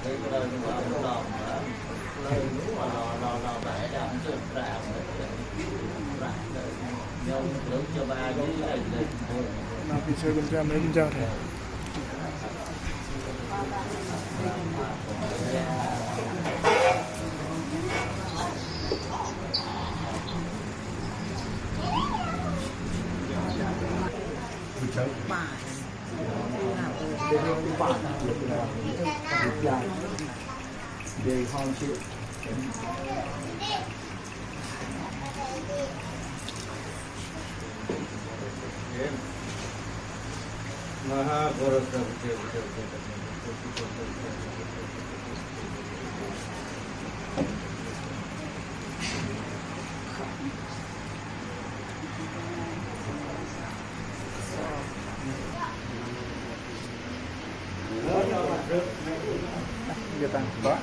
cái lời nó vào nó đòn đó lời đúng mà lò bẻ ra nó rất rạo nhau lớn cho ba với này lên nào thì chơi bên trong đấy bên trong thì về không chịu Gia tăng đó.